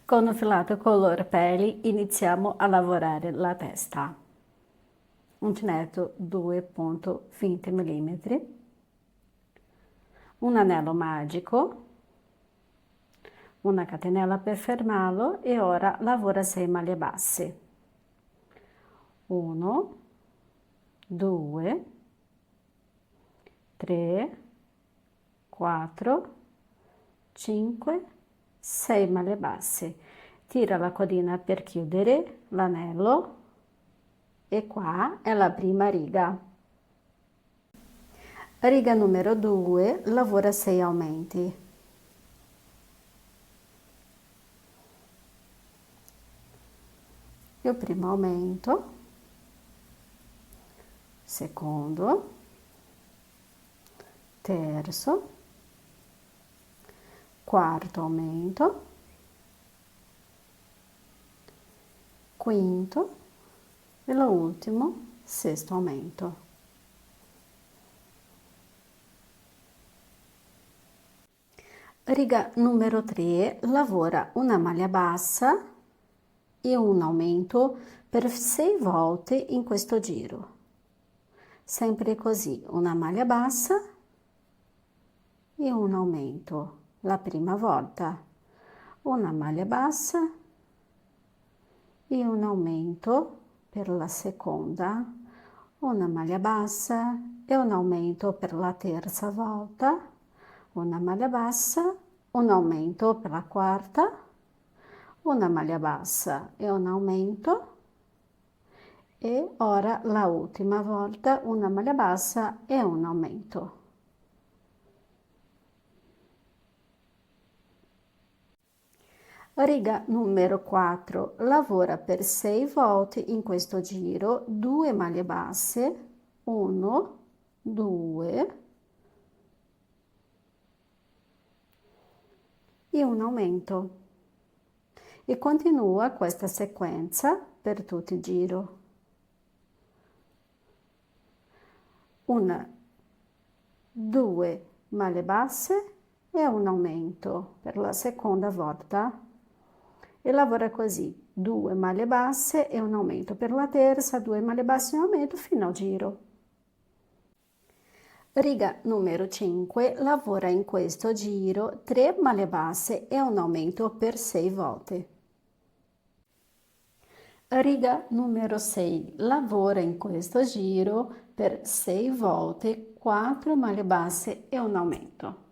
Con un filato color peli iniziamo a lavorare la testa. Uncinetto 2,20 mm, un anello magico, una catenella per fermarlo e ora lavora 6 maglie basse. 1, 2, 3, 4, 5, 6 maglie basse. Tira la codina per chiudere l'anello e qua è la prima riga. Riga numero 2, lavora 6 aumenti. Il primo aumento, secondo, terzo, quarto aumento, quinto e l'ultimo, sesto aumento. Riga numero 3, lavora una maglia bassa e un aumento per 6 volte in questo giro. Sempre così, una maglia bassa e un aumento. La prima volta, una maglia bassa e un aumento per la seconda, una maglia bassa e un aumento per la terza volta, una maglia bassa, un aumento per la quarta, una maglia bassa e un aumento e ora la ultima volta una maglia bassa e un aumento. Riga numero 4, lavora per 6 volte in questo giro, 2 maglie basse, 1, 2 e un aumento. E continua questa sequenza per tutto il giro. Una, 2 maglie basse e un aumento per la seconda volta. E lavora così, 2 maglie basse e un aumento per la terza, 2 maglie basse e un aumento fino al giro. Riga numero 5, lavora in questo giro 3 maglie basse e un aumento per 6 volte. Riga numero 6, lavora in questo giro per 6 volte 4 maglie basse e un aumento.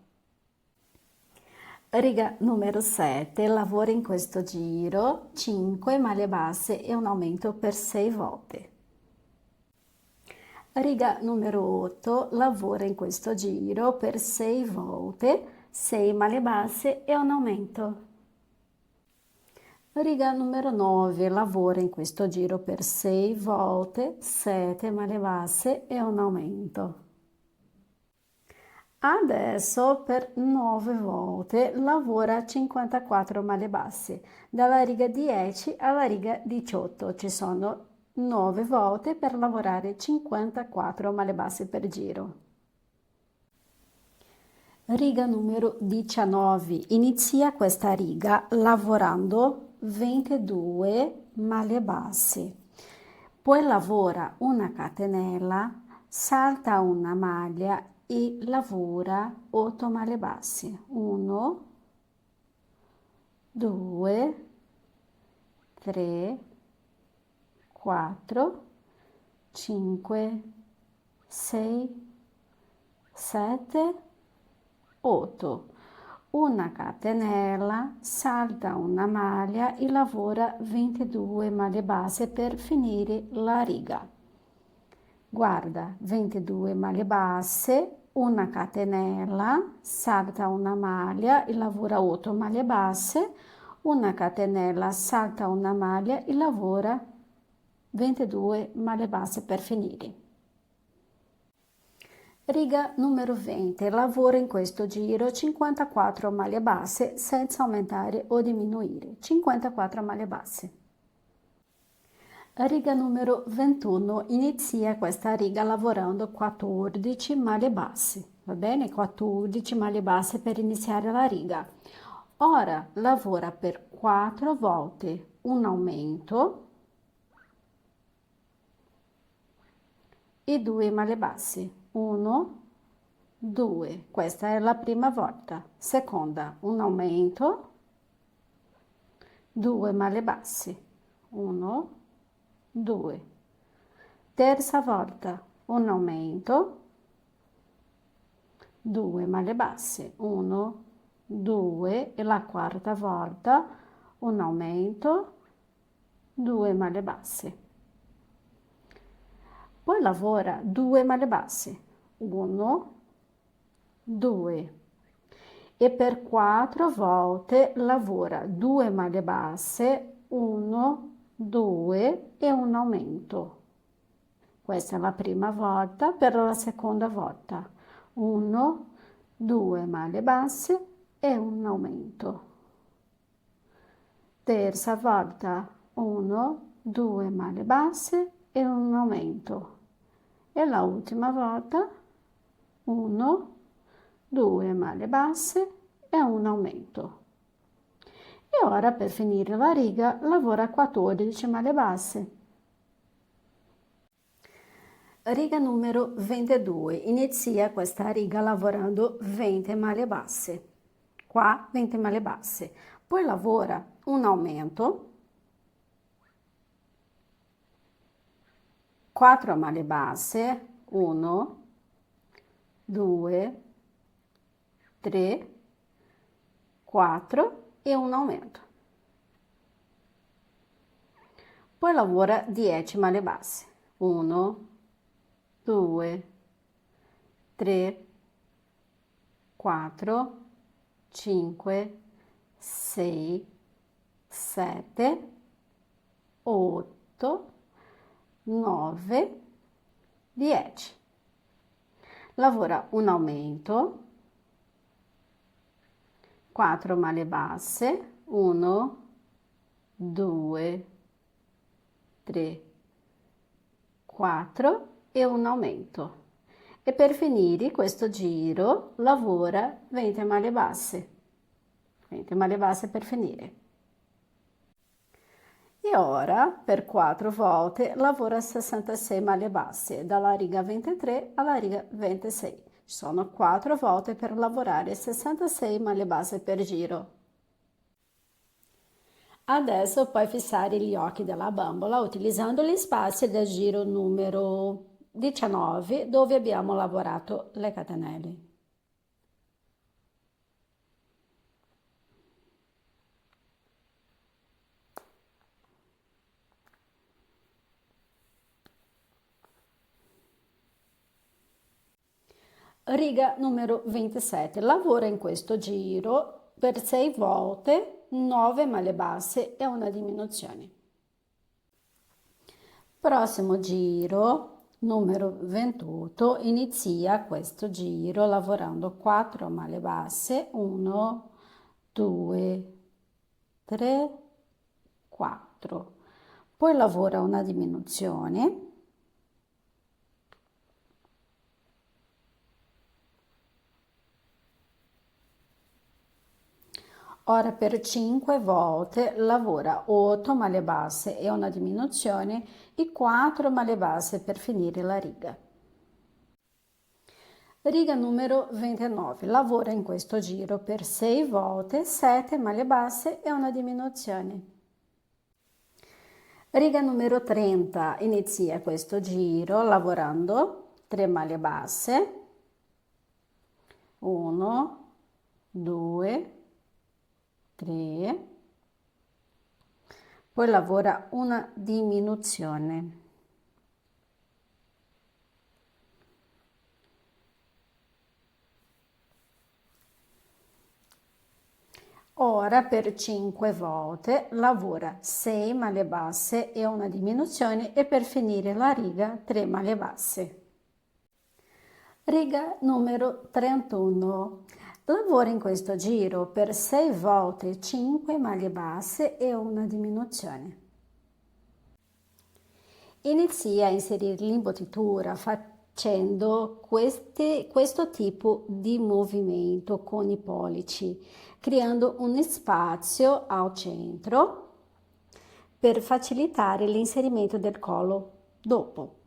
Riga numero 7, lavora in questo giro 5 maglie basse e un aumento per 6 volte. Riga numero 8, lavora in questo giro per 6 volte 6 maglie basse e un aumento. Riga numero 9, lavora in questo giro per 6 volte 7 maglie basse e un aumento. Adesso per 9 volte lavora 54 maglie basse, dalla riga 10 alla riga 18 ci sono 9 volte per lavorare 54 maglie basse per giro. Riga numero 19, inizia questa riga lavorando 22 maglie basse, poi lavora una catenella, salta una maglia e lavora 8 maglie basse, 1, 2, 3, 4, 5, 6, 7, 8. Una catenella, salta una maglia e lavora 22 maglie basse per finire la riga. Guarda, 22 maglie basse, una catenella, salta una maglia e lavora 8 maglie basse, una catenella, salta una maglia e lavora 22 maglie basse per finire. Riga numero 20, lavora in questo giro 54 maglie basse senza aumentare o diminuire, 54 maglie basse. Riga numero 21, inizia questa riga lavorando 14 maglie basse, va bene? 14 maglie basse per iniziare la riga. Ora lavora per 4 volte un aumento e 2 maglie basse. 1, 2, questa è la prima volta. Seconda, un aumento, 2 maglie basse. 1, 2. Terza volta, un aumento, 2 maglie basse. 1, 2 e la quarta volta un aumento, 2 maglie basse. Poi lavora 2 maglie basse. 1, 2 e per 4 volte lavora 2 maglie basse, 1, 2 e un aumento. Questa è la prima volta. Per la seconda volta 1, 2 maglie basse e un aumento. Terza volta 1, 2 maglie basse e un aumento. E la ultima volta 1, 2 maglie basse e un aumento. E ora per finire la riga lavora 14 maglie basse. Riga numero 22, inizia questa riga lavorando 20 maglie basse. Qua 20 maglie basse. Poi lavora un aumento, 4 maglie basse, 1, 2, 3, 4 e un aumento. Poi lavora 10 maglie basse, 1, 2, 3, 4, 5, 6, 7, 8, 9, 10. Lavora un aumento, 4 maglie basse, 1, 2, 3, 4 e un aumento. E per finire questo giro lavora 20 maglie basse. 20 maglie basse per finire. E ora per 4 volte lavora 66 maglie basse, dalla riga 23 alla riga 26. Ci sono 4 volte per lavorare 66 maglie basse per giro. Adesso puoi fissare gli occhi della bambola utilizzando gli spazi del giro numero 19 dove abbiamo lavorato le catenelle. Riga numero 27, lavora in questo giro per 6 volte 9 maglie basse e una diminuzione. Prossimo giro, numero 28, inizia questo giro lavorando 4 maglie basse, 1, 2, 3, 4. Poi lavora una diminuzione. Ora per 5 volte lavora 8 maglie basse e una diminuzione e 4 maglie basse per finire la riga. Riga numero 29, lavora in questo giro per 6 volte 7 maglie basse e una diminuzione. Riga numero 30, inizia questo giro lavorando 3 maglie basse, 1, 2, 3, poi lavora una diminuzione. Ora per 5 volte lavora 6 maglie basse e una diminuzione e per finire la riga 3 maglie basse. Riga numero 31. Lavora in questo giro per 6 volte 5 maglie basse e una diminuzione. Inizia a inserire l'imbottitura facendo questo tipo di movimento con i pollici, creando uno spazio al centro per facilitare l'inserimento del collo. Dopo,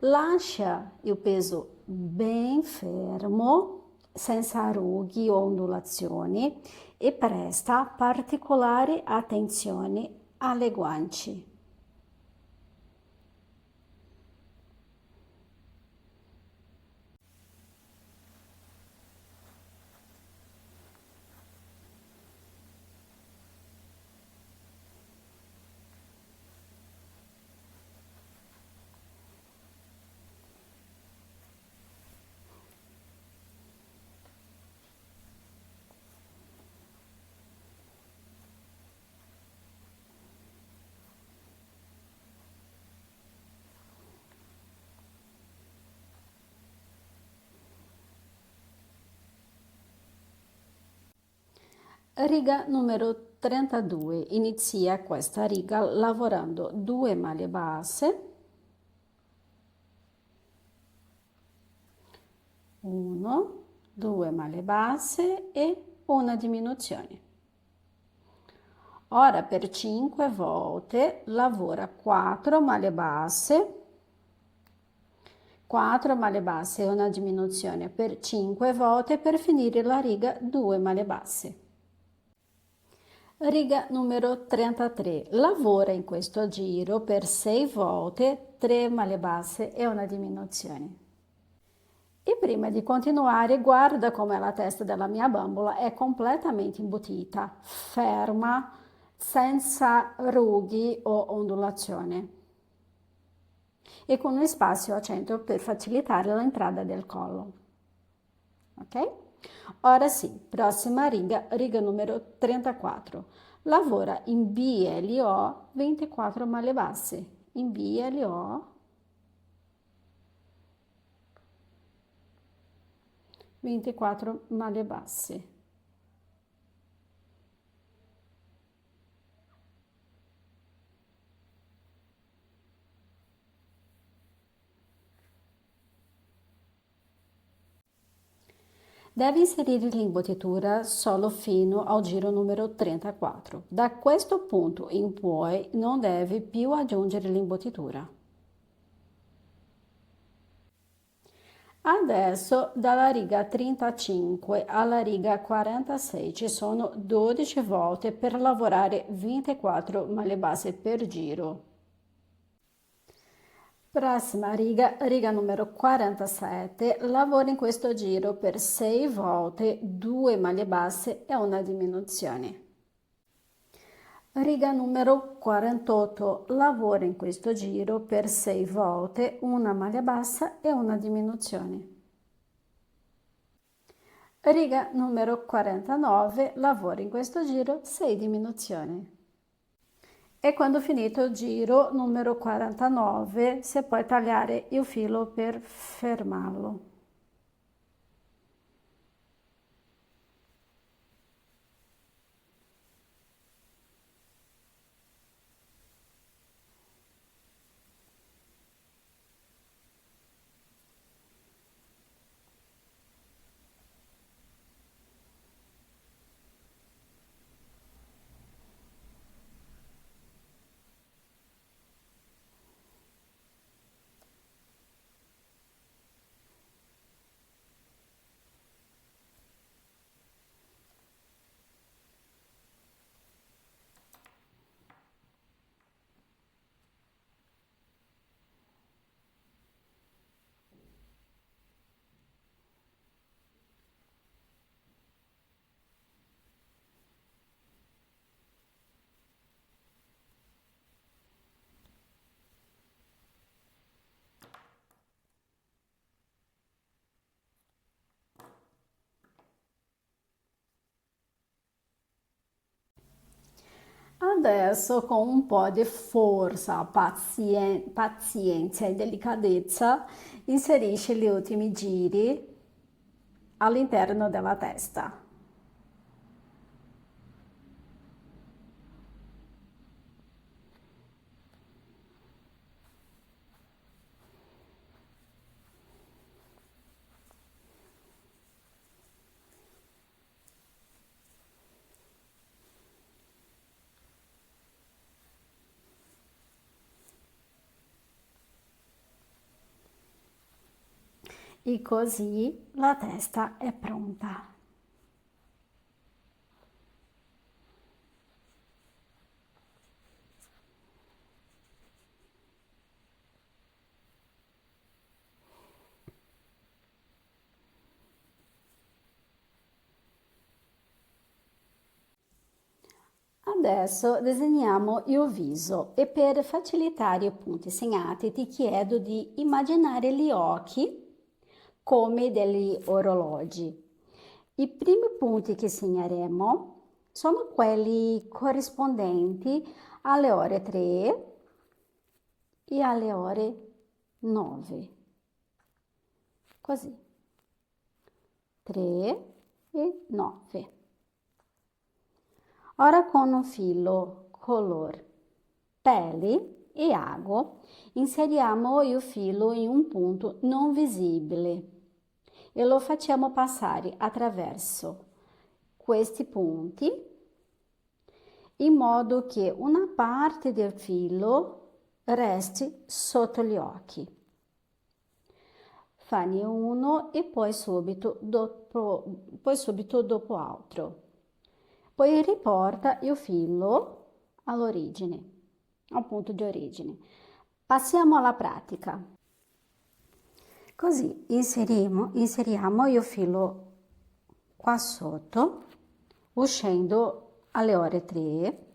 lascia il peso ben fermo, senza rughi o ondulazioni e presta particolare attenzione alle guance. Riga numero 32. Inizia questa riga lavorando 2 maglie basse, 1, 2 maglie basse e una diminuzione. Ora per 5 volte lavora 4 maglie basse, 4 maglie basse e una diminuzione per 5 volte per finire la riga 2 maglie basse. Riga numero 33. Lavora in questo giro per 6 volte, 3 maglie basse e una diminuzione. E prima di continuare, guarda come la testa della mia bambola è completamente imbottita, ferma, senza rughi o ondulazione e con uno spazio al centro per facilitare l'entrata del collo. Ok? Ora sì, prossima riga, riga numero 34. Lavora in BLO 24 maglie basse. In BLO 24 maglie basse. Devi inserire l'imbottitura solo fino al giro numero 34. Da questo punto in poi non devi più aggiungere l'imbottitura. Adesso dalla riga 35 alla riga 46 ci sono 12 volte per lavorare 24 maglie basse per giro. Prossima riga, riga numero 47, lavora in questo giro per 6 volte, 2 maglie basse e una diminuzione. Riga numero 48, lavora in questo giro per 6 volte, una maglia bassa e una diminuzione. Riga numero 49, lavora in questo giro 6 diminuzioni. E quando finito il giro numero 49, si può tagliare il filo per fermarlo. Adesso con un po' di forza, pazienza e delicatezza inserisci gli ultimi giri all'interno della testa. E così la testa è pronta. Adesso disegniamo il viso e per facilitare i punti segnati ti chiedo di immaginare gli occhi come degli orologi. I primi punti che segneremo sono quelli corrispondenti alle ore 3 e alle ore 9. Così, 3 e 9. Ora con un filo color pelle e ago inseriamo il filo in un punto non visibile e lo facciamo passare attraverso questi punti in modo che una parte del filo resti sotto gli occhi. Fane uno e poi subito dopo altro. Poi riporta il filo all'origine, al punto di origine. Passiamo alla pratica. Così inseriamo il filo qua sotto, uscendo alle ore 3.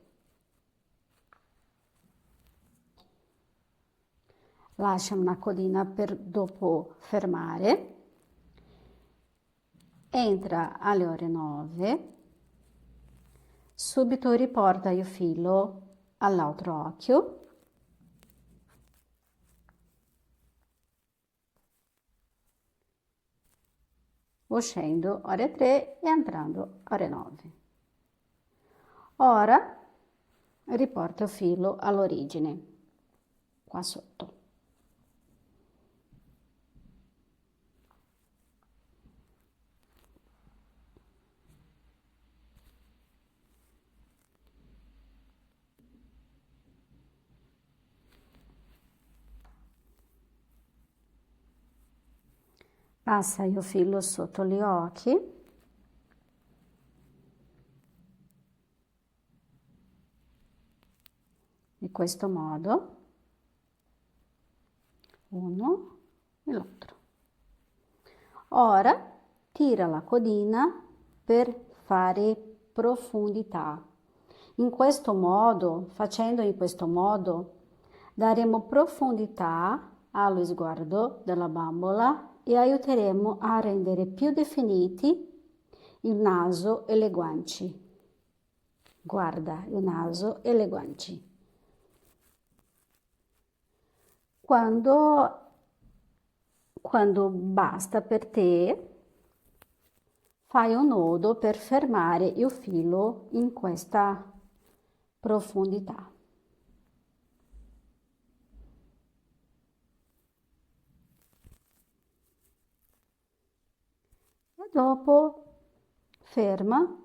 Lascia una codina per dopo fermare. Entra alle ore 9. Subito riporta il filo all'altro occhio. Uscendo ore 3 e entrando ore 9. Ora riporto il filo all'origine, qua sotto. Passa il filo sotto gli occhi. In questo modo. Uno e l'altro. Ora tira la codina per fare profondità. Facendo in questo modo, daremo profondità allo sguardo della bambola e aiuteremo a rendere più definiti il naso e le guance. Guarda il naso e le guance. Quando basta per te, fai un nodo per fermare il filo in questa profondità. E dopo ferma,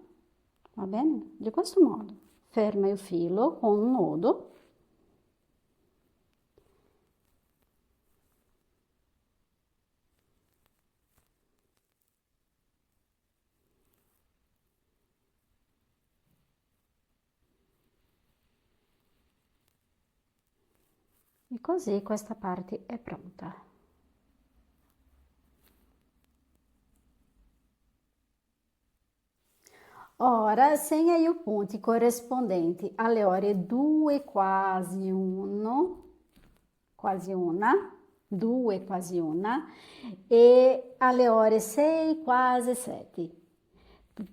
va bene? Di questo modo. Ferma il filo con un nodo. E così questa parte è pronta. Ora segna i punti corrispondenti alle ore 2 quasi 1, quasi una, 2 quasi una e alle ore 6 quasi 7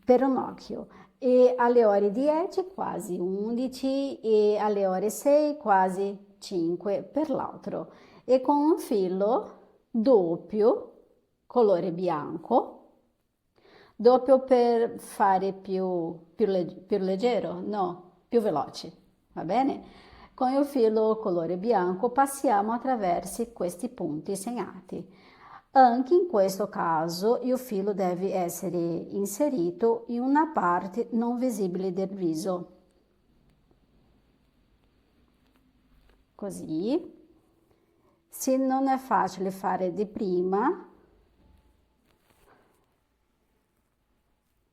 per un occhio e alle ore 10 quasi 11 e alle ore 6 quasi 5 per l'altro e con un filo doppio colore bianco. Doppio per fare più leggero, no, più veloce, va bene? Con il filo colore bianco passiamo attraverso questi punti segnati. Anche in questo caso il filo deve essere inserito in una parte non visibile del viso. Così. Se non è facile fare di prima,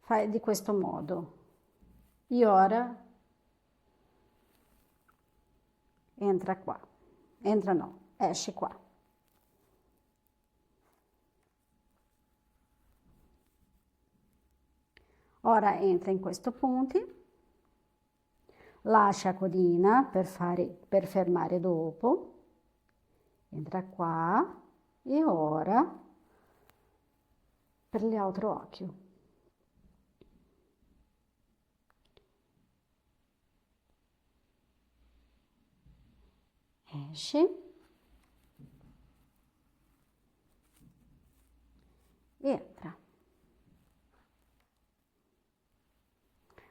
fai di questo modo. E ora entra qua, entra no, esce qua. Ora entra in questo punti, lascia codina per fermare dopo, entra qua e ora per l'altro occhio. Esce e entra.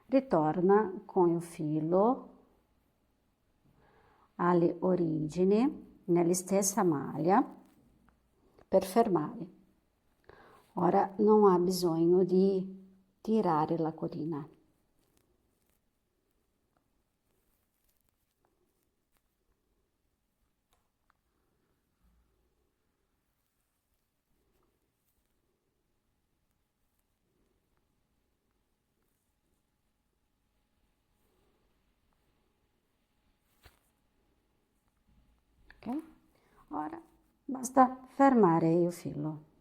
Ritorna con il filo alle origini, nella stessa maglia, per fermare. Ora non ha bisogno di tirare la codina. Ok? Ora basta fermare il filo.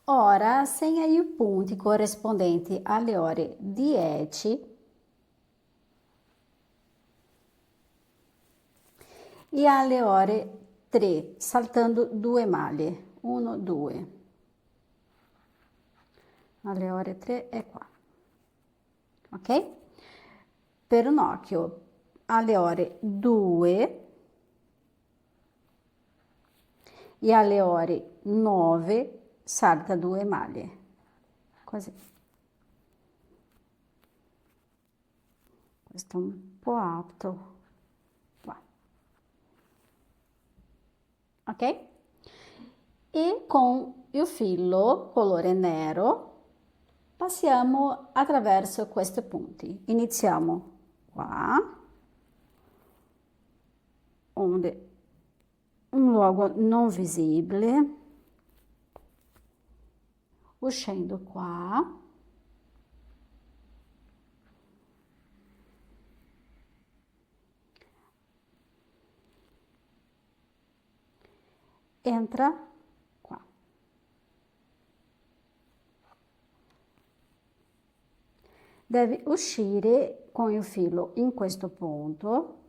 Ora segna i punti corrispondenti alle ore 10 e alle ore 3, saltando 2 maglie. 1, 2. Alle ore 3 è qua. Ok? Per un occhio alle ore 2 e alle ore 9 salta 2 maglie. Così. Questo è un po' alto. Qua. Ok? E con il filo colore nero passiamo attraverso questi punti. Iniziamo qua, onde un luogo non visibile, uscendo qua, entra qua. Devi uscire con il filo in questo punto,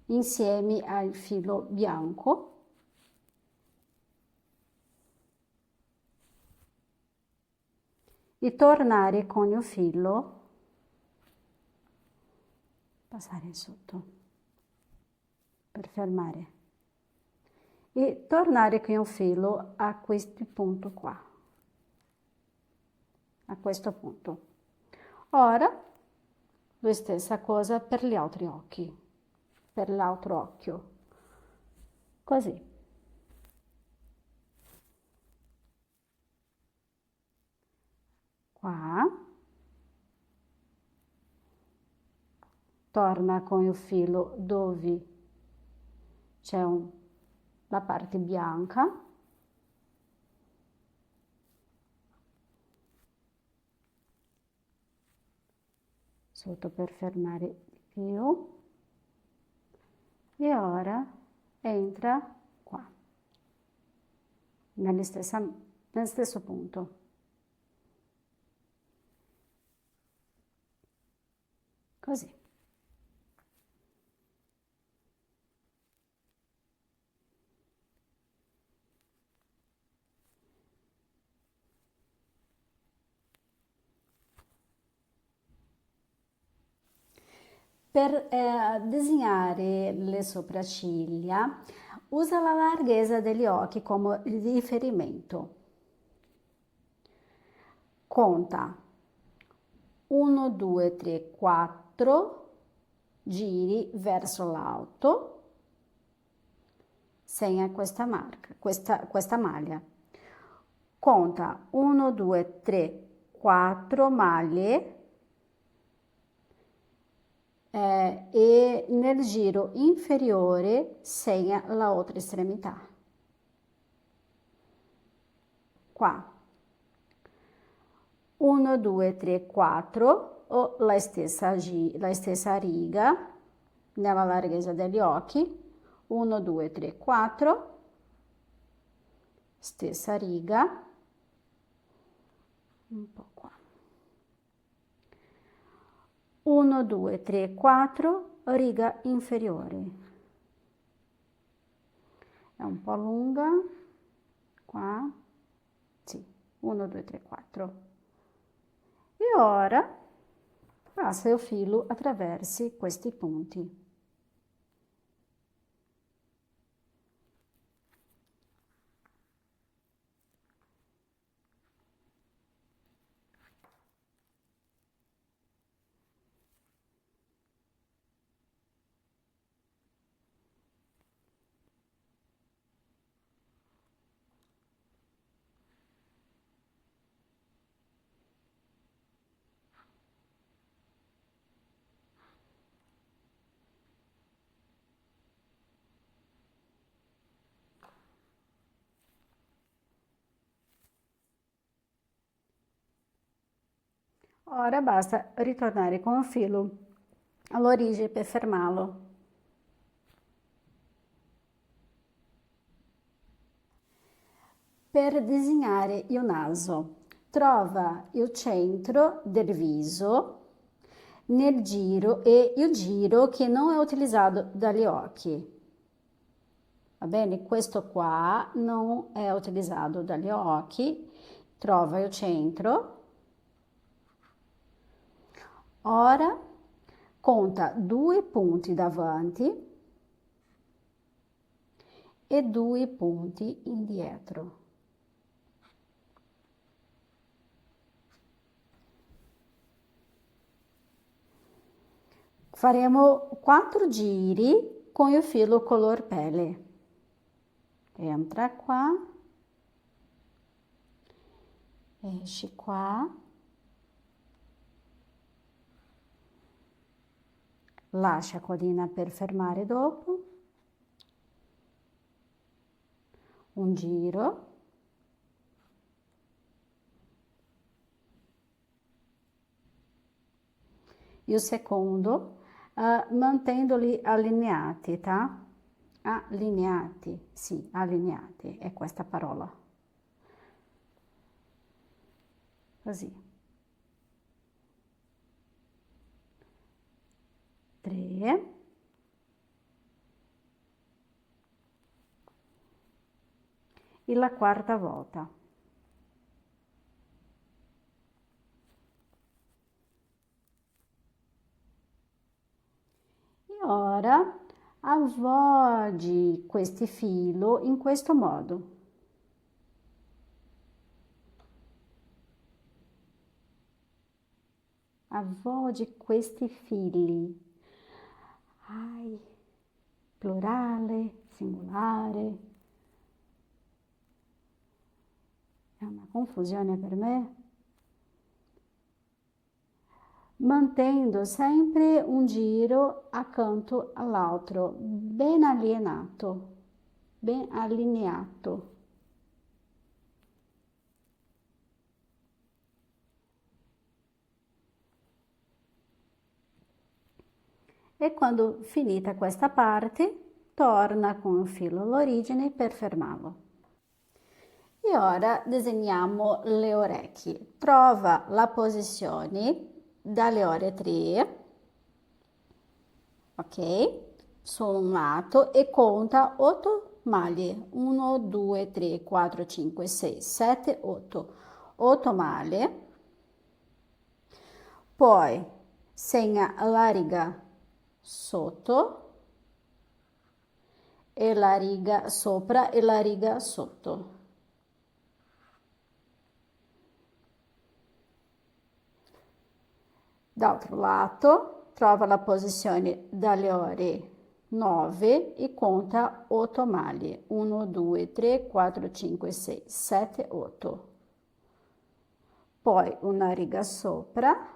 insieme al filo bianco, e tornare con il filo, passare sotto per fermare, e tornare con il filo a questo punto qua, a questo punto. Ora la stessa cosa per gli altri occhi, per l'altro occhio, così. Qua, torna con il filo dove c'è la parte bianca, sotto per fermare di più, e ora entra qua, nello stesso punto. Per disegnare le sopracciglia, usa la larghezza degli occhi come riferimento. Conta 1, 2, 3, 4, giri verso l'alto, segna questa marca, questa maglia. Conta 1, 2, 3, 4 maglie e nel giro inferiore segna la altra estremità. Qua 1, 2, 3, 4 o la stessa riga nella larghezza degli occhi. 1, 2, 3, 4, stessa riga, un po' qua. 1, 2, 3, 4, riga inferiore. È un po' lunga, qua, sì, 1, 2, 3, 4. E ora passa il filo attraverso questi punti. Ora basta ritornare con il filo all'origine per fermarlo. Per disegnare il naso, trova il centro del viso nel giro e il giro che non è utilizzato dagli occhi. Va bene? Questo qua non è utilizzato dagli occhi. Trova il centro. Ora conta 2 punti davanti e 2 punti indietro. Faremo 4 giri con il filo color pelle. Entra qua, esci qua, lascia codina per fermare dopo, un giro, il secondo mantenendoli allineati, tá? Allineati, sì, allineati, è questa parola. Così. 3. E la quarta volta. E ora avvolgi questi filo in questo modo. Avvolgi questi fili. Plurale, singolare. È una confusione per me. Mantenendo sempre un giro accanto all'altro, ben allineato, ben allineato. E quando finita questa parte, torna con il filo all'origine per fermarlo. E ora disegniamo le orecchie. Trova la posizione dalle ore 3, ok? Su un lato e conta 8 maglie. 1, 2, 3, 4, 5, 6, 7, 8. 8 maglie. Poi segna la riga sotto e la riga sopra e la riga sotto. D'altro lato, trova la posizione dalle ore 9 e conta 8 maglie. 1, 2, 3, 4, 5, 6, 7, 8. Poi una riga sopra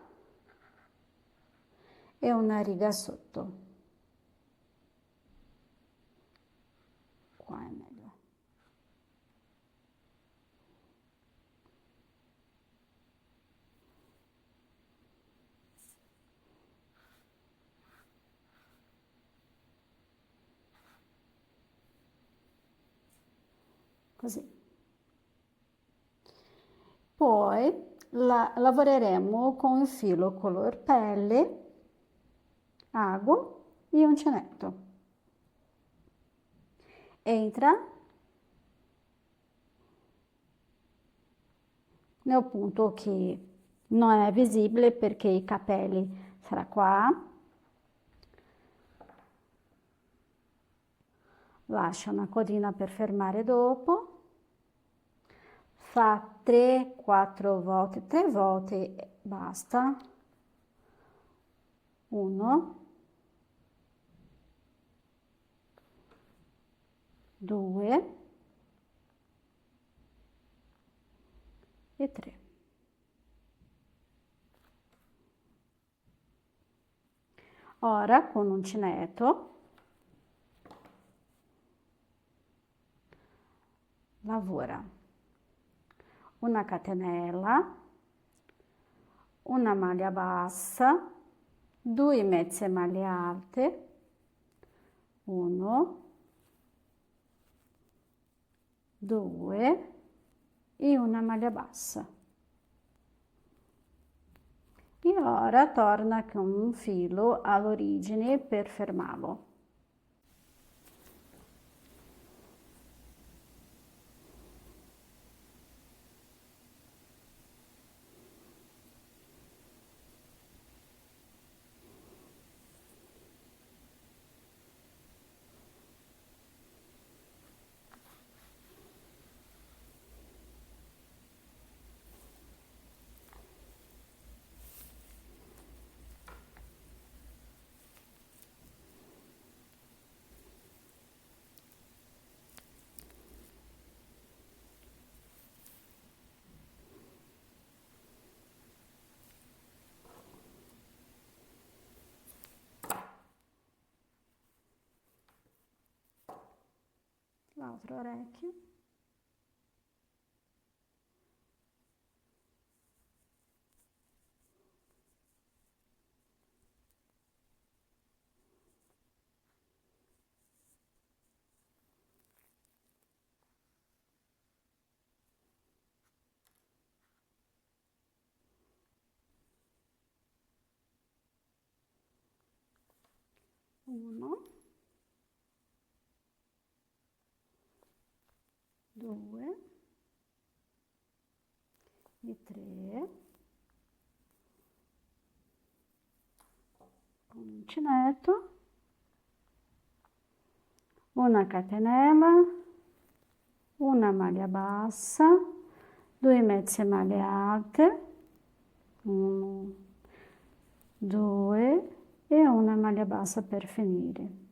e una riga sotto. Qua è meglio. Così. Poi lavoreremo con il filo color pelle, ago e uncinetto. Entra nel punto che non è visibile perché i capelli sarà qua. Lascia una codina per fermare dopo. Fa 3-4 volte, 3 volte e basta. 1, 2 e 3. Ora con l'uncinetto lavora una catenella, una maglia bassa, 2 mezze maglie alte, 1, 2 e una maglia bassa. E ora torna con un filo all'origine per fermarlo. L'altro orecchio. Uno, 2 e 3. Con l'uncinetto, una catenella, una maglia bassa, 2 mezze maglie alte, 1, 2 e una maglia bassa per finire.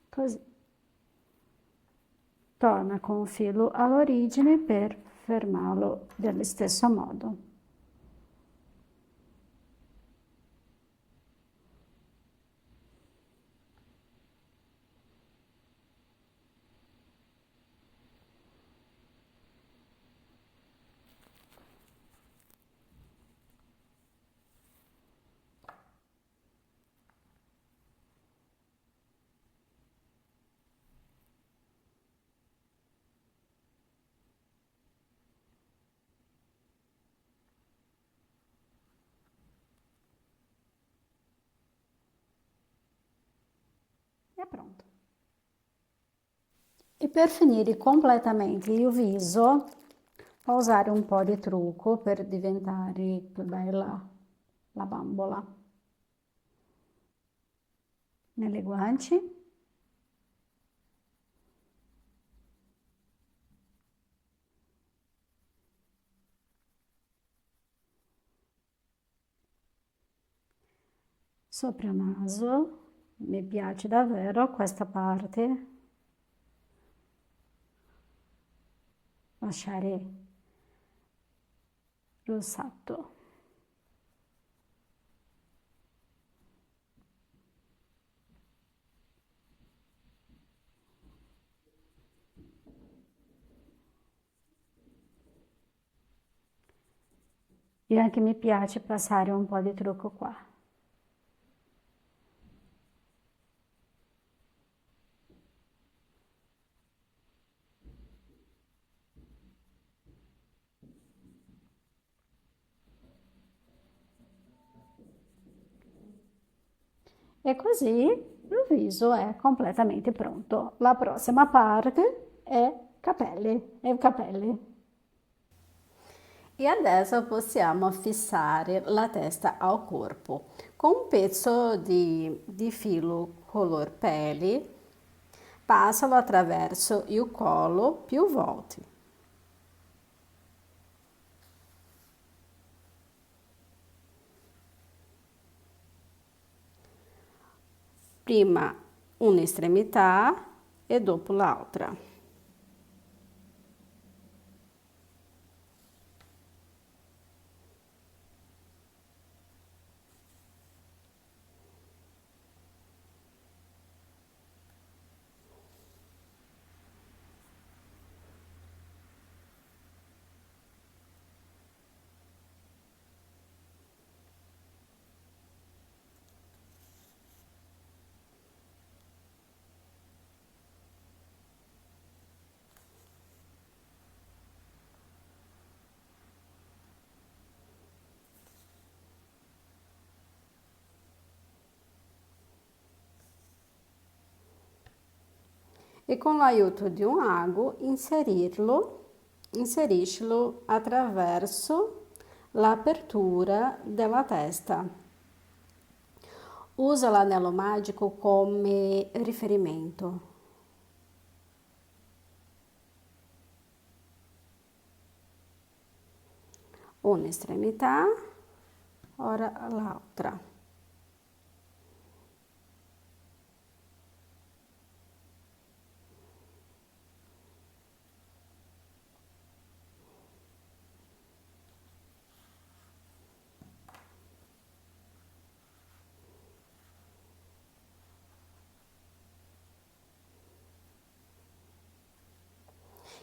Così. Torna con un filo all'origine per fermarlo dello stesso modo. È pronto. E per finire completamente il viso, Può usare un po' di trucco per diventare più bella la bambola. Nelle guance. Sopra il naso, mi piace davvero questa parte, lasciare rossato. E anche mi piace passare un po' di trucco qua. E così il viso è completamente pronto. La prossima parte è capelli e capelli. E adesso possiamo fissare la testa al corpo. Con un pezzo di filo color pele, passalo attraverso il collo più volte. Prima un'estremità e dopo l'altra. E con l'aiuto di un ago inseriscilo attraverso l'apertura della testa. Usa l'anello magico come riferimento. Un'estremità, ora l'altra.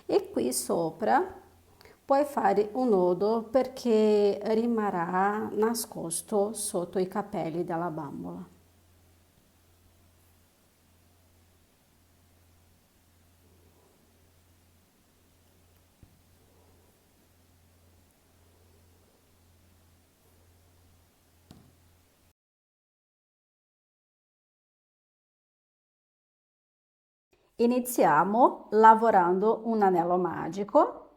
E qui sopra puoi fare un nodo perché rimarrà nascosto sotto i capelli della bambola. Iniziamo lavorando un anello magico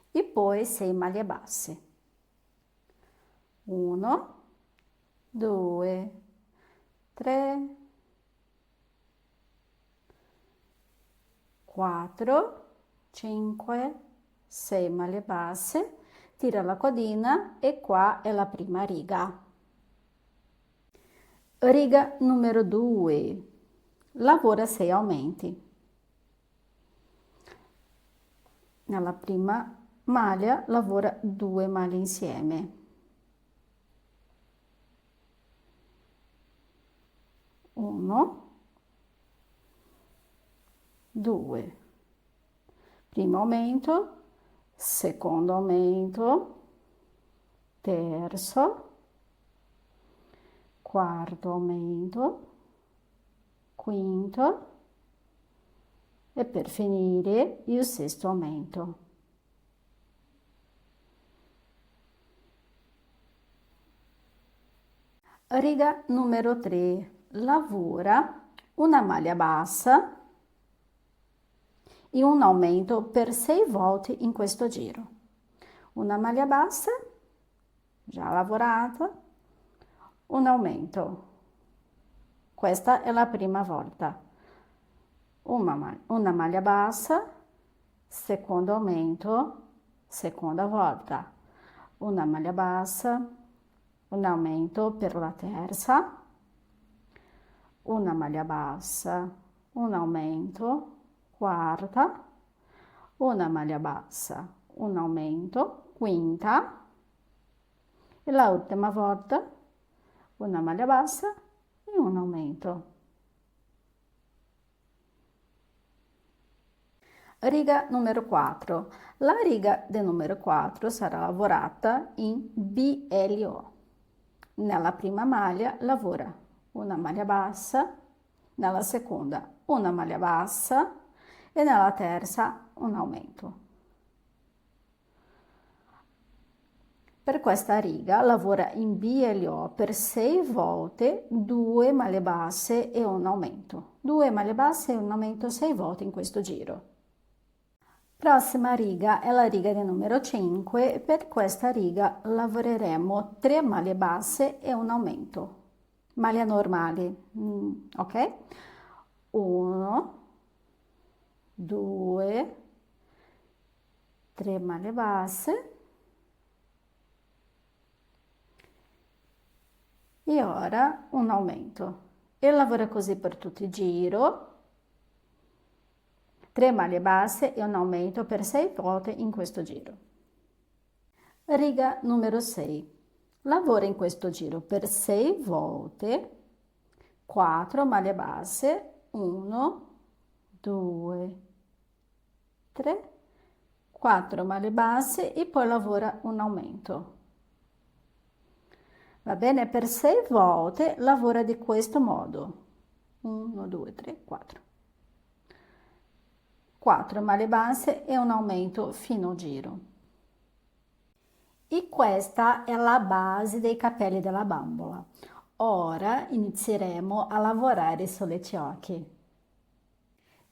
e poi 6 maglie basse. 1, 2, 3, 4, 5, 6 maglie basse, tira la codina e qua è la prima riga. Riga numero 2, lavora 6 aumenti. Nella prima maglia lavora 2 maglie insieme. 1, 2, primo aumento, secondo aumento, terzo, quarto aumento, quinto e per finire il sesto aumento. Riga numero 3, lavora una maglia bassa e un aumento per 6 volte in questo giro. Una maglia bassa, già lavorata, un aumento. Questa è la prima volta. Una maglia bassa, secondo aumento, seconda volta. Una maglia bassa, un aumento per la terza, una maglia bassa, un aumento, quarta, una maglia bassa, un aumento, quinta, e la ultima volta una maglia bassa e un aumento. Riga numero 4. La riga del numero 4 sarà lavorata in BLO. Nella prima maglia lavora una maglia bassa, nella seconda una maglia bassa e nella terza un aumento. Per questa riga lavora in BLO per 6 volte 2 maglie basse e un aumento. 2 maglie basse e un aumento 6 volte in questo giro. Prossima riga è la riga del numero 5. Per questa riga lavoreremo 3 maglie basse e un aumento. Maglia normali, ok? 1, 2, 3 maglie basse. E ora un aumento. E lavora così per tutto il giro. 3 maglie basse e un aumento per 6 volte in questo giro. Riga numero 6. Lavora in questo giro per 6 volte 4 maglie basse, 1, 2, 3, 4 maglie basse e poi lavora un aumento. Va bene? Per 6 volte lavora di questo modo. 1, 2, 3, 4. 4 maglie basse e un aumento fino giro. E questa è la base dei capelli della bambola. Ora inizieremo a lavorare sulle ciocche.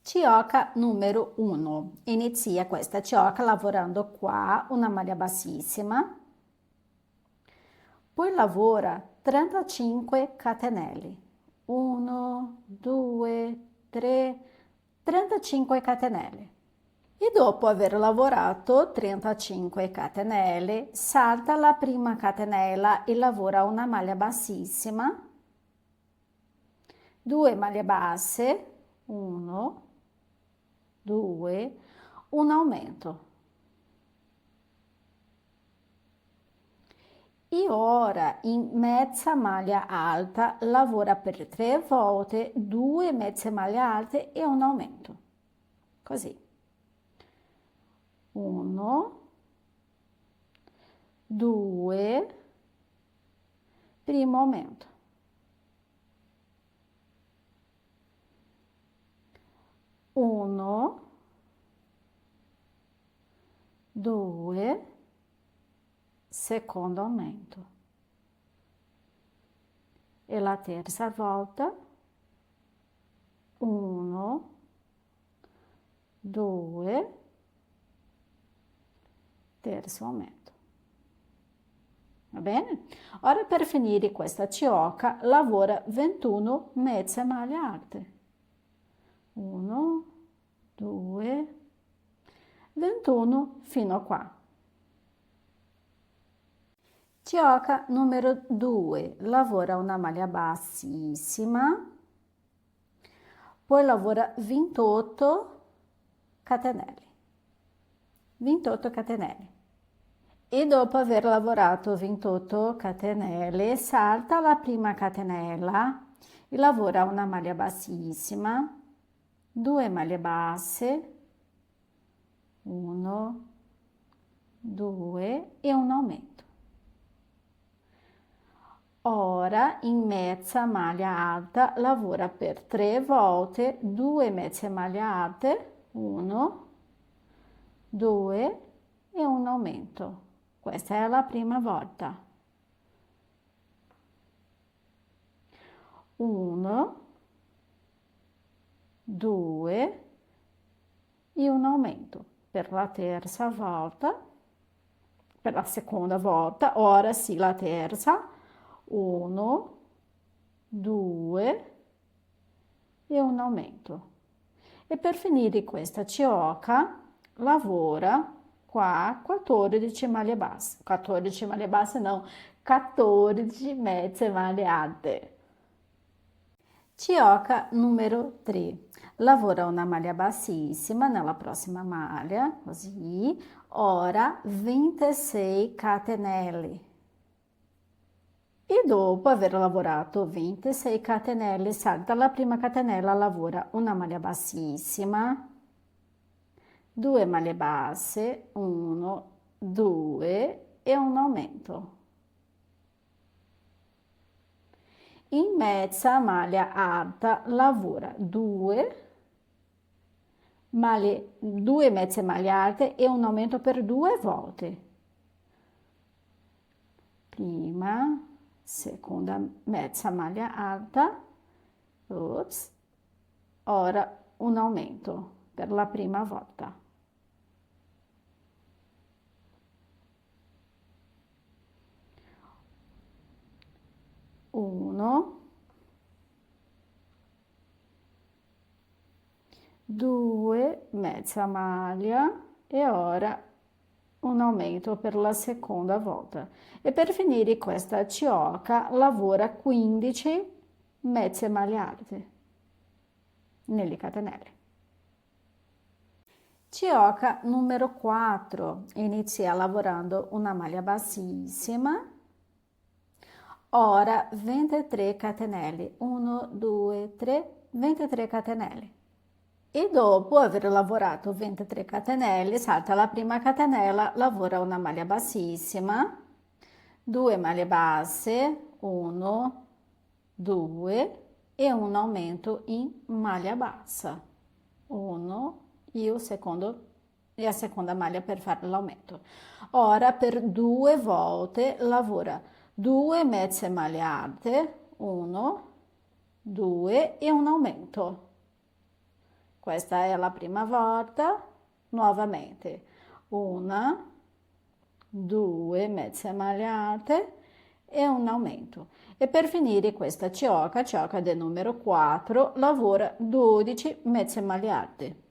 Ciocca numero 1. Inizia questa ciocca lavorando qua una maglia bassissima, poi lavora 35 catenelle. 1, 2, 3, 35 catenelle. E dopo aver lavorato 35 catenelle, salta la prima catenella e lavora una maglia bassissima, 2 maglie basse, 1, 2, un aumento. E ora in mezza maglia alta lavora per 3 volte 2 mezze maglie alte e un aumento. Così. 1, 2, primo aumento. 1, 2, secondo aumento. E la terza volta, 1, 2, terzo aumento. Va bene? Ora per finire questa ciocca lavora 21 mezze maglie alte. 1, 2, 21 fino a qua. Ciocca numero 2, lavora una maglia bassissima, poi lavora 28 catenelle. 28 catenelle. E dopo aver lavorato 28 catenelle, salta la prima catenella e lavora una maglia bassissima, 2 maglie basse, 1, 2 e un aumento. Ora in mezza maglia alta lavora per 3 volte 2 mezze maglie alte, 1, 2 e un aumento. Questa è la prima volta. 1, 2, e un aumento. Per la terza volta, per la seconda volta, ora sì la terza, 1, 2 e un aumento. E per finire questa cioca lavora qua 14 maglie basse, 14 maglie basse no, 14 mezze maglie alte. Cioca numero 3. Lavora una maglia bassissima nella prossima maglia, così, ora 26 catenelle. E dopo aver lavorato 26 catenelle, salta la prima catenella, lavora una maglia bassissima, 2 maglie basse, 1, 2 e un aumento. In mezza maglia alta lavora 2 mezze maglie alte e un aumento per 2 volte. Prima, seconda mezza maglia alta, ops, ora un aumento per la prima volta. Uno, 2 mezza maglia e ora un aumento per la seconda volta. E per finire questa cioca lavora 15 mezze maglie alte nelle catenelle. Cioca numero 4. Inizia lavorando una maglia bassissima. Ora 23 catenelle. 1, 2, 3, 23 catenelle. E dopo aver lavorato 23 catenelle, salta la prima catenella, lavora una maglia bassissima, 2 maglie basse, 1, 2 e un aumento in maglia bassa. 1 e la seconda maglia per fare l'aumento. Ora per 2 volte lavora 2 mezze maglie alte, 1, 2 e un aumento. Questa è la prima volta, nuovamente 1, 2 mezze maglie alte e un aumento. E per finire questa cioca del numero 4, lavora 12 mezze maglie alte.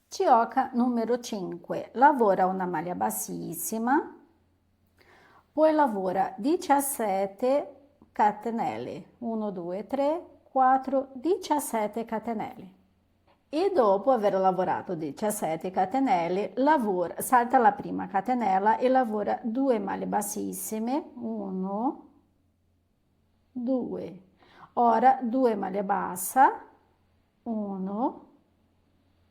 Cioca numero 5, lavora una maglia bassissima, poi lavora 17 catenelle, 1, 2, 3, 4, 17 catenelle. E dopo aver lavorato 17 catenelle, salta la prima catenella e lavora 2 maglie bassissime, 1, 2. Ora 2 maglie bassa, 1,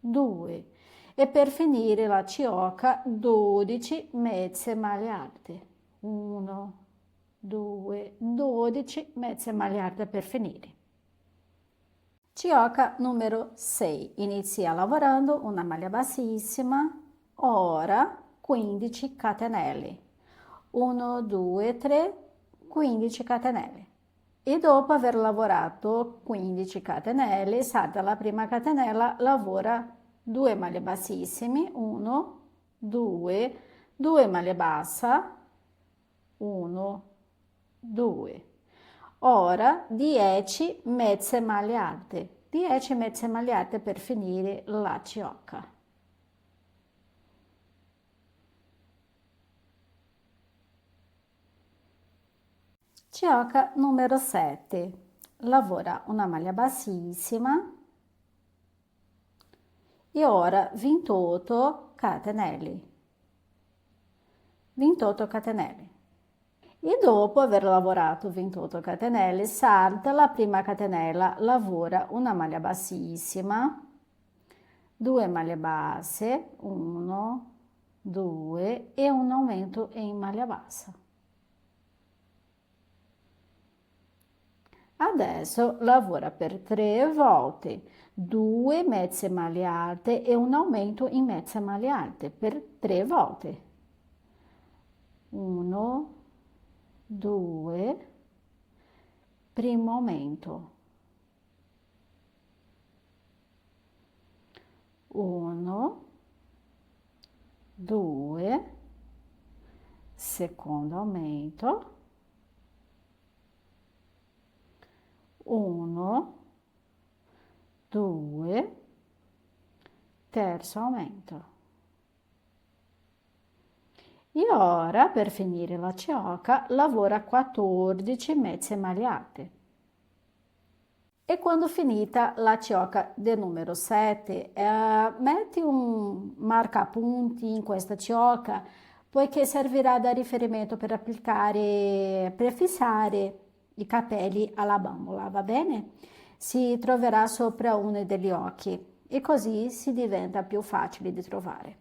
2. E per finire la cioca 12 mezze maglie alte, 1, 2, 12 mezze maglie alte per finire. Cioca numero 6. Inizia lavorando una maglia bassissima, ora 15 catenelle. 1, 2, 3, 15 catenelle. E dopo aver lavorato 15 catenelle, salta la prima catenella, lavora 2 maglie bassissime, 1, 2, 2 maglie bassa, 1, 2. Ora 10 mezze maglie alte, 10 mezze maglie alte per finire la cioca. Cioca numero 7. Lavora una maglia bassissima e ora 28 catenelle. 28 catenelle. E dopo aver lavorato 28 catenelle, salta la prima catenella, lavora una maglia bassissima, 2 maglie basse, 1, 2 e un aumento in maglia bassa. Adesso lavora per 3 volte, 2 mezze maglie alte e un aumento in mezze maglie alte per 3 volte. 1, 2, primo aumento, 1, 2, secondo aumento, 1, 2, terzo aumento. E ora, per finire la ciocca, lavora 14 mezze maglie alte. E quando finita la ciocca del numero 7, metti un marcapunti in questa ciocca, poiché servirà da riferimento per applicare, per fissare i capelli alla bambola, va bene? Si troverà sopra uno degli occhi e così si diventa più facile di trovare.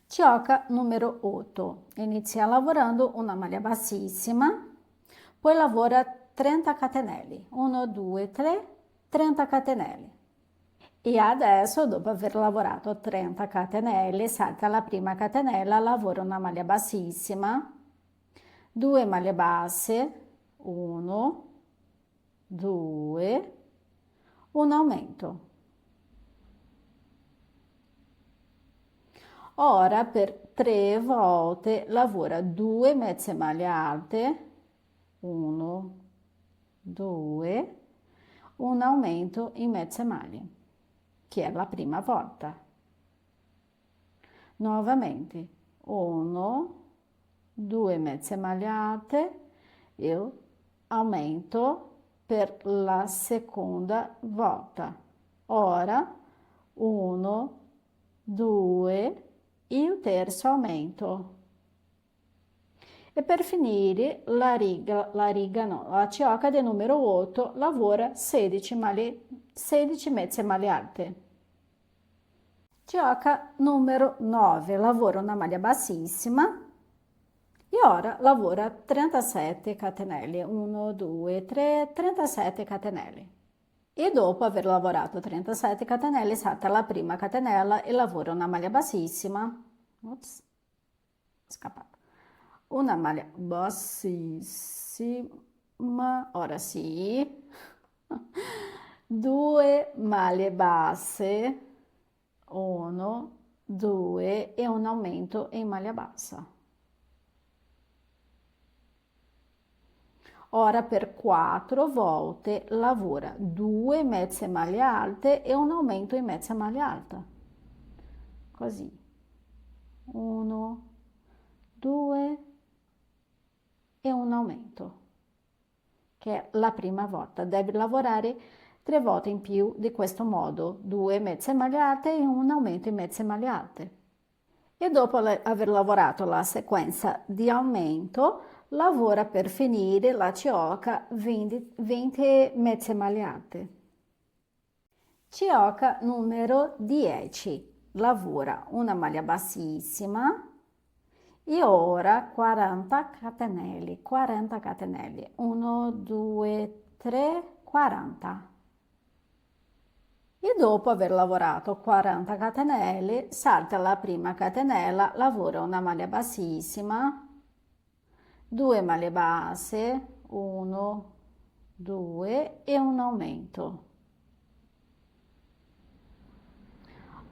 Ciocca numero 8. Inizia lavorando una maglia bassissima, poi lavora 30 catenelli. 1, 2, 3, 30 catenelli. E adesso, dopo aver lavorato 30 catenelle, salta la prima catenella, lavora una maglia bassissima, 2 maglie basse, 1, 2, un aumento. Ora per 3 volte lavora 2 mezze maglie alte, 1, 2, un aumento in mezze maglie, che è la prima volta. Nuovamente 1, 2 mezze maglie alte e aumento per la seconda volta. Ora 1, 2, il terzo aumento. E per finire la ciocca del numero 8 lavora 16 mezze maglie alte. Ciocca numero 9 lavora una maglia bassissima e ora lavora 37 catenelle. 1, 2, 3, 37 catenelle. E dopo aver lavorato 37 catenelle salta la prima catenella e lavora una maglia bassissima. Ops, scappato. Una maglia bassissima, ora sì, 2 maglie basse, 1, 2 e un aumento in maglia bassa. Ora per 4 volte lavora 2 mezze maglie alte e un aumento in mezza maglia alta. Così. 1, 2 e un aumento, che è la prima volta. Devi lavorare 3 volte in più di questo modo, 2 mezze maglie alte e un aumento in mezze maglie alte. E dopo aver lavorato la sequenza di aumento, lavora per finire la ciocca 20 mezze maglie alte. Ciocca numero 10. Lavora una maglia bassissima e ora 40 catenelle, 40 catenelle, 1, 2, 3, 40. E dopo aver lavorato 40 catenelle, salta la prima catenella, lavora una maglia bassissima, 2 maglie basse, 1, 2 e un aumento.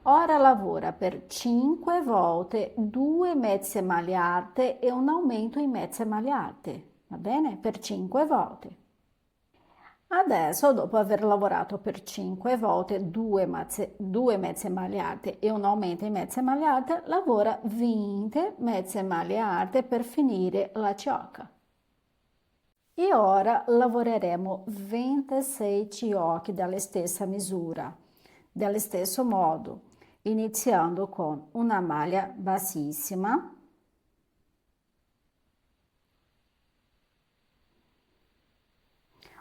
Ora lavora per 5 volte 2 mezze maglie alte e un aumento in mezze maglie alte, va bene? Per 5 volte. Adesso, dopo aver lavorato per 5 volte 2 mezze maglie alte e un aumento in mezze maglie alte, lavora 20 mezze maglie alte per finire la ciocca. E ora lavoreremo 26 ciocche dalla stessa misura, dello stesso modo, iniziando con una maglia bassissima,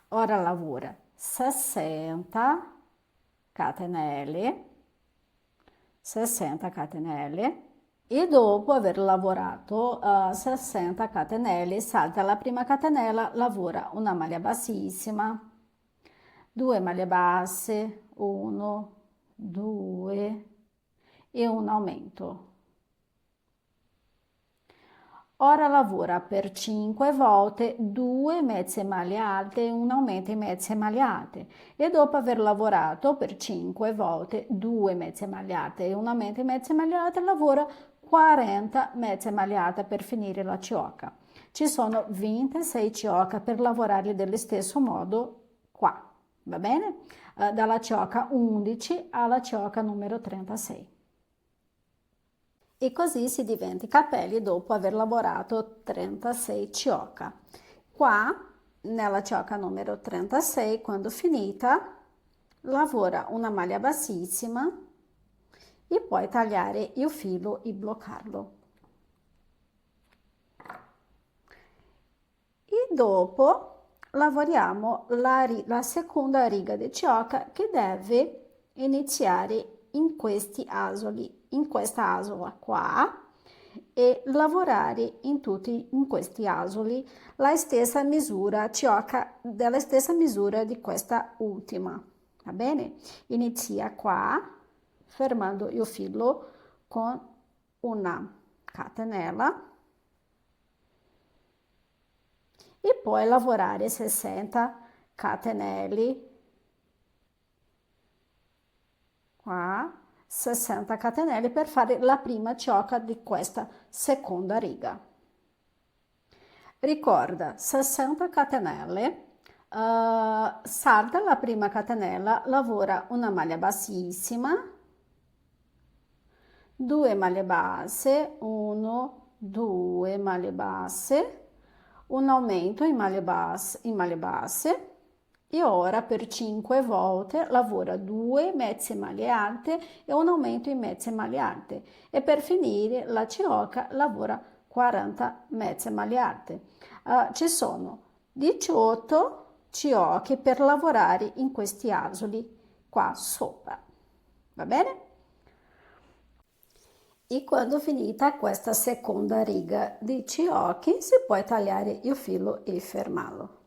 ora lavora 60 catenelle, 60 catenelle e dopo aver lavorato 60 catenelle salta la prima catenella, lavora una maglia bassissima, 2 maglie basse, 1, 2 e un aumento. Ora lavora per 5 volte 2 mezze maglie alte e un aumento in mezze maglie alte e dopo aver lavorato per 5 volte 2 mezze maglie alte e un aumento in mezze maglie alte lavora 40 mezze maglie alte per finire la ciocca. Ci sono 26 ciocche per lavorare dello stesso modo qua, va bene? Dalla ciocca 11 alla ciocca numero 36. E così si diventa i capelli dopo aver lavorato 36 ciocca. Qua, nella ciocca numero 36, quando finita, lavora una maglia bassissima e poi tagliare il filo e bloccarlo. E dopo lavoriamo la seconda riga di ciocca che deve iniziare in questi asoli, in questa asola qua e lavorare in questi asoli la stessa misura ciocca della stessa misura di questa ultima, va bene? Inizia qua fermando il filo con una catenella e poi lavorare 60 catenelli qua, 60 catenelle per fare la prima ciocca di questa seconda riga. Ricorda 60 catenelle, salta la prima catenella, lavora una maglia bassissima, 2 maglie basse, 1, 2 maglie basse, un aumento in maglie basse e ora per 5 volte lavora 2 mezze maglie alte e un aumento in mezze maglie alte e per finire la ciocca lavora 40 mezze maglie alte. Ci sono 18 ciocche per lavorare in questi asoli qua sopra, va bene? E quando finita questa seconda riga di ciocchi si può tagliare il filo e fermarlo.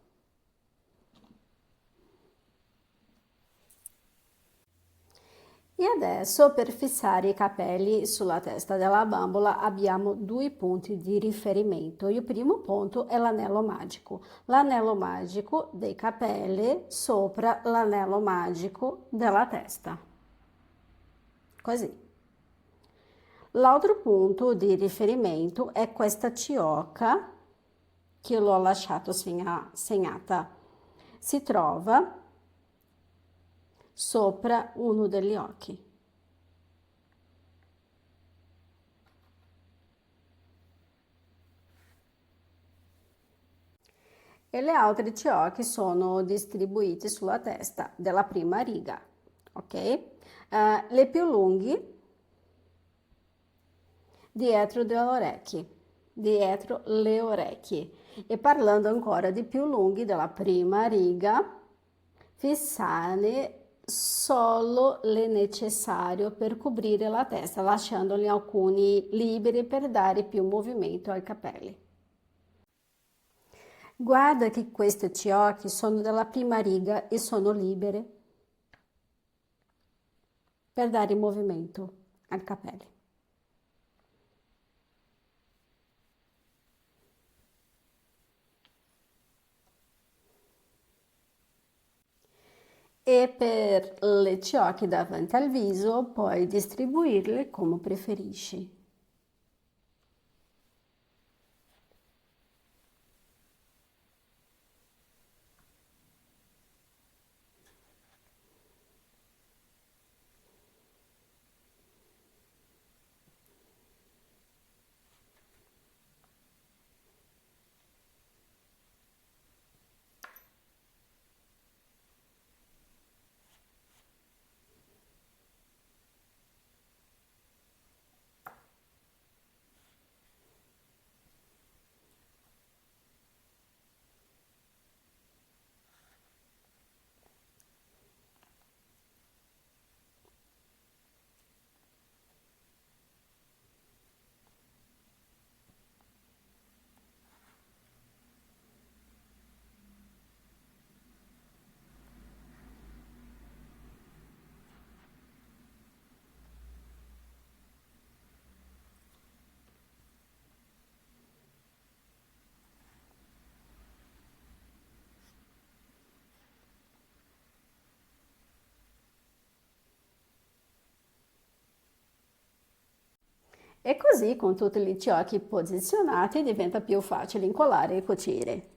E adesso per fissare i capelli sulla testa della bambola abbiamo due punti di riferimento. Il primo punto è l'anello magico dei capelli sopra l'anello magico della testa. Così. L'altro punto di riferimento è questa ciocca che l'ho lasciato segnata. Si trova sopra uno degli occhi. E le altre ciocche sono distribuite sulla testa della prima riga, ok? Le più lunghe dietro le orecchie. E parlando ancora di più lunghi della prima riga, fissare solo le necessario per coprire la testa, lasciandoli alcuni liberi per dare più movimento ai capelli. Guarda che queste ciocche sono della prima riga e sono libere per dare movimento ai capelli. E per le ciocche davanti al viso puoi distribuirle come preferisci. E così con tutti gli occhi posizionati diventa più facile incollare e cucire.